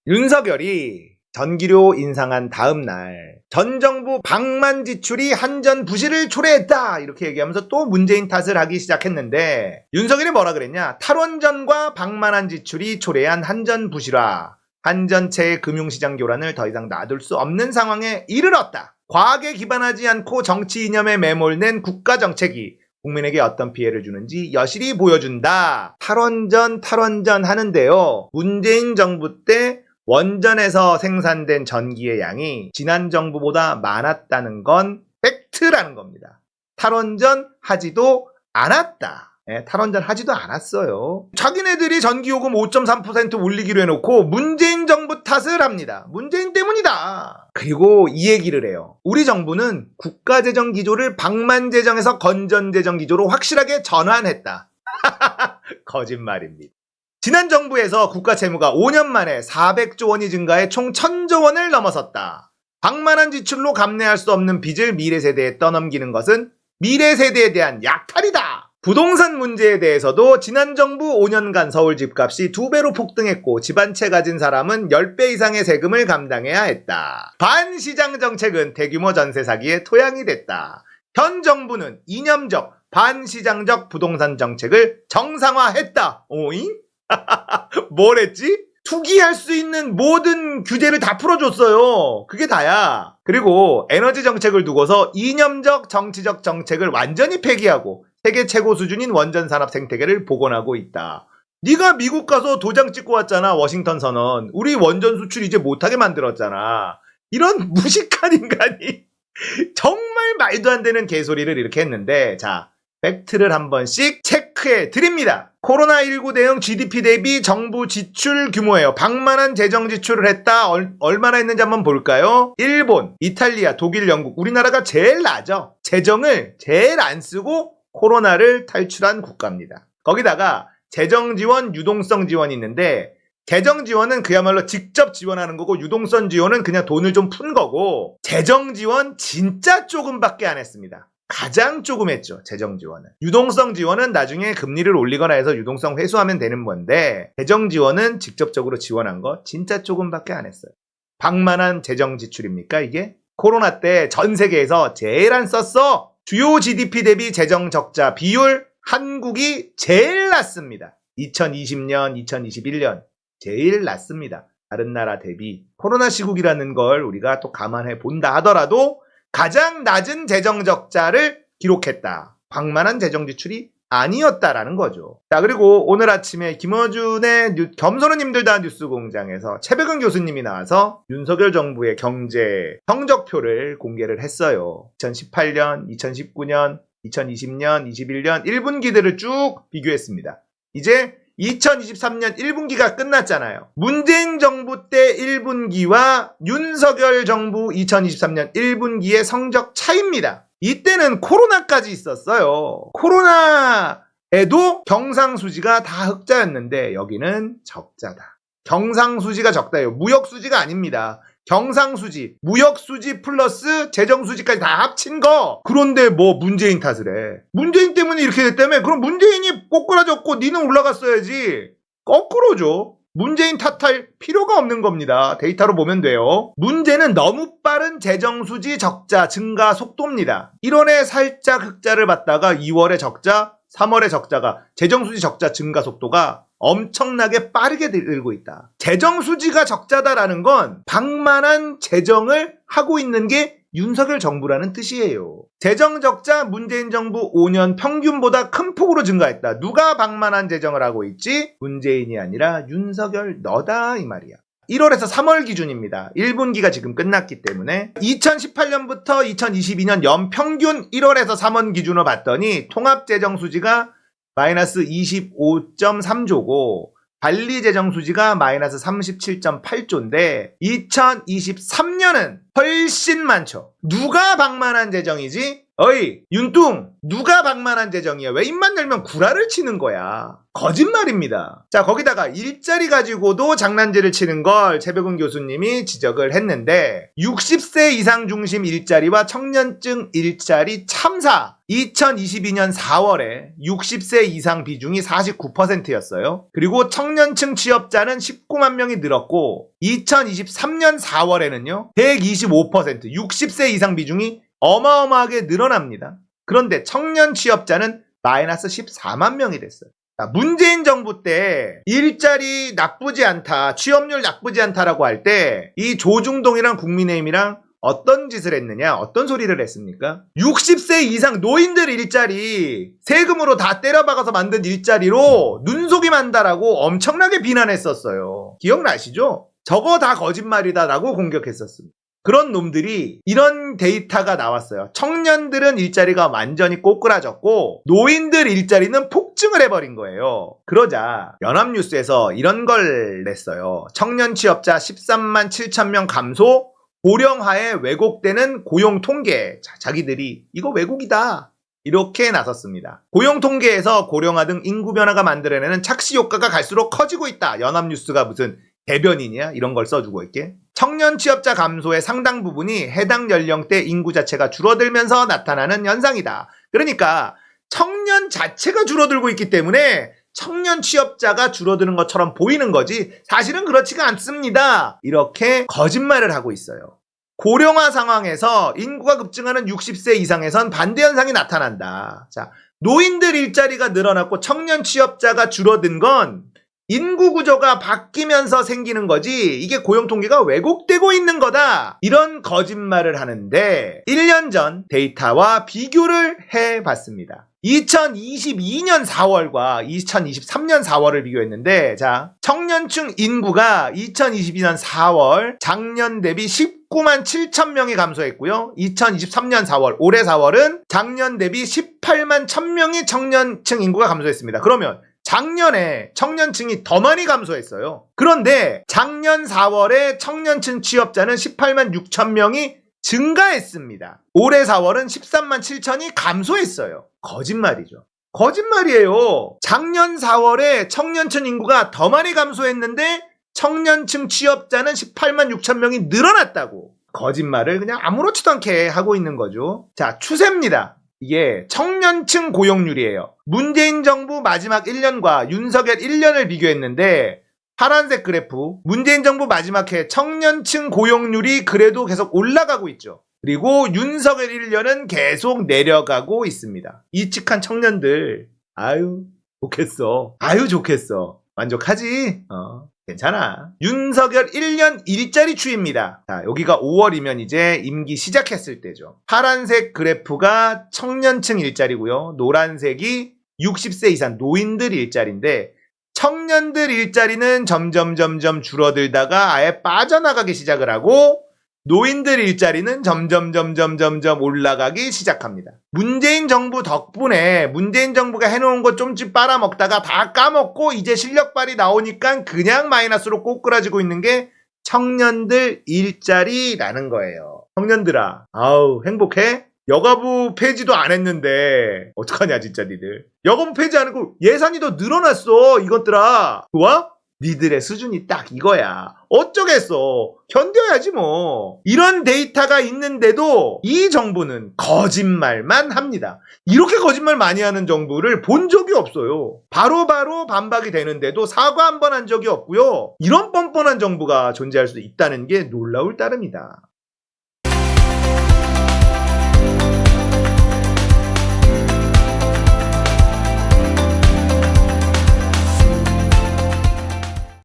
윤석열이 전기료 인상한 다음 날 전 정부 방만 지출이 한전 부실을 초래했다 이렇게 얘기하면서 또 문재인 탓을 하기 시작했는데, 윤석열이 뭐라 그랬냐? 탈원전과 방만한 지출이 초래한 한전 부실화, 한전체의 금융시장 교란을 더 이상 놔둘 수 없는 상황에 이르렀다. 과학에 기반하지 않고 정치 이념에 매몰된 국가정책이 국민에게 어떤 피해를 주는지 여실히 보여준다. 탈원전 하는데요, 문재인 정부 때 원전에서 생산된 전기의 양이 지난 정부보다 많았다는 건 팩트라는 겁니다. 탈원전 하지도 않았다. 탈원전 하지도 않았어요. 자기네들이 전기요금 5.3% 올리기로 해놓고 문재인 정부 탓을 합니다. 문재인 때문이다. 그리고 이 얘기를 해요. 우리 정부는 국가재정 기조를 방만재정에서 건전재정 기조로 확실하게 전환했다. 거짓말입니다. 지난 정부에서 국가 채무가 5년 만에 400조 원이 증가해 총 1000조 원을 넘어섰다. 방만한 지출로 감내할 수 없는 빚을 미래 세대에 떠넘기는 것은 미래 세대에 대한 약탈이다. 부동산 문제에 대해서도 지난 정부 5년간 서울 집값이 2배로 폭등했고 집 한 채 가진 사람은 10배 이상의 세금을 감당해야 했다. 반시장 정책은 대규모 전세 사기의 토양이 됐다. 현 정부는 이념적 반시장적 부동산 정책을 정상화했다. 오잉? 뭘 했지? 투기할 수 있는 모든 규제를 다 풀어줬어요. 그게 다야. 그리고 에너지 정책을 두고서 이념적 정치적 정책을 완전히 폐기하고 세계 최고 수준인 원전 산업 생태계를 복원하고 있다. 네가 미국 가서 도장 찍고 왔잖아. 워싱턴 선언. 우리 원전 수출 이제 못하게 만들었잖아. 이런 무식한 인간이 정말 말도 안 되는 개소리를 이렇게 했는데, 자, 팩트를 한 번씩 체크해 드립니다. 코로나19 대응 GDP 대비 정부 지출 규모예요. 방만한 재정 지출을 했다. 얼마나 했는지 한번 볼까요? 일본, 이탈리아, 독일, 영국, 우리나라가 제일 낮아. 재정을 제일 안 쓰고 코로나를 탈출한 국가입니다. 거기다가 재정 지원, 유동성 지원이 있는데, 재정 지원은 그야말로 직접 지원하는 거고, 유동성 지원은 그냥 돈을 좀 푼 거고, 재정 지원 진짜 조금밖에 안 했습니다. 가장 조금 했죠, 재정 지원은. 유동성 지원은 나중에 금리를 올리거나 해서 유동성 회수하면 되는 건데, 재정 지원은 직접적으로 지원한 거 진짜 조금밖에 안 했어요. 방만한 재정 지출입니까 이게? 코로나 때 전 세계에서 제일 안 썼어. 주요 GDP 대비 재정 적자 비율 한국이 제일 낮습니다. 2020년, 2021년 제일 낮습니다. 다른 나라 대비. 코로나 시국이라는 걸 우리가 또 감안해 본다 하더라도 가장 낮은 재정 적자를 기록했다. 방만한 재정 지출이 아니었다라는 거죠. 자, 그리고 오늘 아침에 김어준의 겸손은 다 뉴스공장에서 최백은 교수님이 나와서 윤석열 정부의 경제 성적표를 공개를 했어요. 2018년, 2019년, 2020년, 21년 1분기들을 쭉 비교했습니다. 이제 2023년 1분기가 끝났잖아요. 문재인 정부 때 1분기와 윤석열 정부 2023년 1분기의 성적 차이입니다. 이때는 코로나까지 있었어요. 코로나에도 경상수지가 다 흑자였는데 여기는 적자다. 경상수지가 적다예요. 무역수지가 아닙니다. 경상수지, 무역수지 플러스 재정수지까지 다 합친 거. 그런데 뭐 문재인 탓을 해. 문재인 때문에 이렇게 됐다며? 그럼 문재인이 꼬꾸라졌고 니는 올라갔어야지. 거꾸로죠. 문재인 탓할 필요가 없는 겁니다. 데이터로 보면 돼요. 문제는 너무 빠른 재정수지 적자 증가 속도입니다. 1월에 살짝 흑자를 봤다가 2월에 적자, 3월에 적자가, 재정수지 적자 증가 속도가 엄청나게 빠르게 늘고 있다. 재정수지가 적자다라는 건 방만한 재정을 하고 있는 게 윤석열 정부라는 뜻이에요. 재정적자 문재인 정부 5년 평균보다 큰 폭으로 증가했다. 누가 방만한 재정을 하고 있지? 문재인이 아니라 윤석열 너다 이 말이야. 1월에서 3월 기준입니다. 1분기가 지금 끝났기 때문에 2018년부터 2022년 연평균 1월에서 3월 기준으로 봤더니 통합재정수지가 마이너스 25.3조고 관리재정수지가 마이너스 37.8조인데 2023년은 훨씬 많죠. 누가 방만한 재정이지? 어이 윤뚱, 누가 방만한 재정이야? 왜 입만 열면 구라를 치는 거야? 거짓말입니다. 자, 거기다가 일자리 가지고도 장난질을 치는 걸 최백은 교수님이 지적을 했는데 60세 이상 중심 일자리와 청년증 일자리 참사 2022년 4월에 60세 이상 비중이 49%였어요. 그리고 청년층 취업자는 19만 명이 늘었고 2023년 4월에는요 125% 60세 이상 비중이 어마어마하게 늘어납니다. 그런데 청년 취업자는 마이너스 14만 명이 됐어요. 문재인 정부 때 일자리 나쁘지 않다, 취업률 나쁘지 않다라고 할 때 이 조중동이랑 국민의힘이랑 어떤 짓을 했느냐, 어떤 소리를 했습니까? 60세 이상 노인들 일자리 세금으로 다 때려박아서 만든 일자리로 눈속임한다라고 엄청나게 비난했었어요. 기억나시죠? 저거 다 거짓말이다라고 공격했었습니다. 그런 놈들이 이런 데이터가 나왔어요. 청년들은 일자리가 완전히 꼬꾸라졌고 노인들 일자리는 폭증을 해버린 거예요. 그러자 연합뉴스에서 이런 걸 냈어요. 청년 취업자 13만 7천 명 감소, 고령화에 왜곡되는 고용 통계. 자, 자기들이 이거 왜곡이다 이렇게 나섰습니다. 고용 통계에서 고령화 등 인구 변화가 만들어내는 착시 효과가 갈수록 커지고 있다. 연합뉴스가 무슨 대변인이야? 이런 걸 써주고 있게. 청년 취업자 감소의 상당 부분이 해당 연령대 인구 자체가 줄어들면서 나타나는 현상이다. 그러니까 청년 자체가 줄어들고 있기 때문에 청년 취업자가 줄어드는 것처럼 보이는 거지 사실은 그렇지가 않습니다. 이렇게 거짓말을 하고 있어요. 고령화 상황에서 인구가 급증하는 60세 이상에선 반대 현상이 나타난다. 자, 노인들 일자리가 늘어났고 청년 취업자가 줄어든 건 인구 구조가 바뀌면서 생기는 거지 이게 고용 통계가 왜곡되고 있는 거다. 이런 거짓말을 하는데 1년 전 데이터와 비교를 해봤습니다. 2022년 4월과 2023년 4월을 비교했는데 자, 청년층 인구가 2022년 4월 작년 대비 19만 7천 명이 감소했고요. 2023년 4월 올해 4월은 작년 대비 18만 1천 명이 청년층 인구가 감소했습니다. 그러면 작년에 청년층이 더 많이 감소했어요. 그런데 작년 4월에 청년층 취업자는 18만 6천 명이 증가했습니다. 올해 4월은 13만 7천이 감소했어요. 거짓말이죠. 거짓말이에요. 작년 4월에 청년층 인구가 더 많이 감소했는데 청년층 취업자는 18만 6천 명이 늘어났다고. 거짓말을 그냥 아무렇지도 않게 하고 있는 거죠. 자, 추세입니다. 이게 청년층 고용률이에요. 문재인 정부 마지막 1년과 윤석열 1년을 비교했는데 파란색 그래프, 문재인 정부 마지막 해 청년층 고용률이 그래도 계속 올라가고 있죠. 그리고 윤석열 1년은 계속 내려가고 있습니다. 이직한 청년들 아유 좋겠어. 아유 좋겠어. 만족하지? 괜찮아. 윤석열 1년 일자리 추이입니다. 자, 여기가 5월이면 이제 임기 시작했을 때죠. 파란색 그래프가 청년층 일자리고요. 노란색이 60세 이상 노인들 일자리인데 청년들 일자리는 점점 줄어들다가 아예 빠져나가기 시작을 하고 노인들 일자리는 점점 올라가기 시작합니다. 문재인 정부 덕분에 문재인 정부가 해놓은 거 좀씩 빨아먹다가 다 까먹고 이제 실력 발이 나오니까 그냥 마이너스로 꼬꾸라지고 있는 게 청년들 일자리라는 거예요. 청년들아, 아우 행복해? 여가부 폐지도 안 했는데 어떡하냐 진짜 니들. 여가부 폐지 안 하고 예산이 더 늘어났어 이것들아. 좋아? 니들의 수준이 딱 이거야. 어쩌겠어. 견뎌야지 뭐. 이런 데이터가 있는데도 이 정부는 거짓말만 합니다. 이렇게 거짓말 많이 하는 정부를 본 적이 없어요. 바로바로 반박이 되는데도 사과 한 번 한 적이 없고요. 이런 뻔뻔한 정부가 존재할 수 있다는 게 놀라울 따름이다.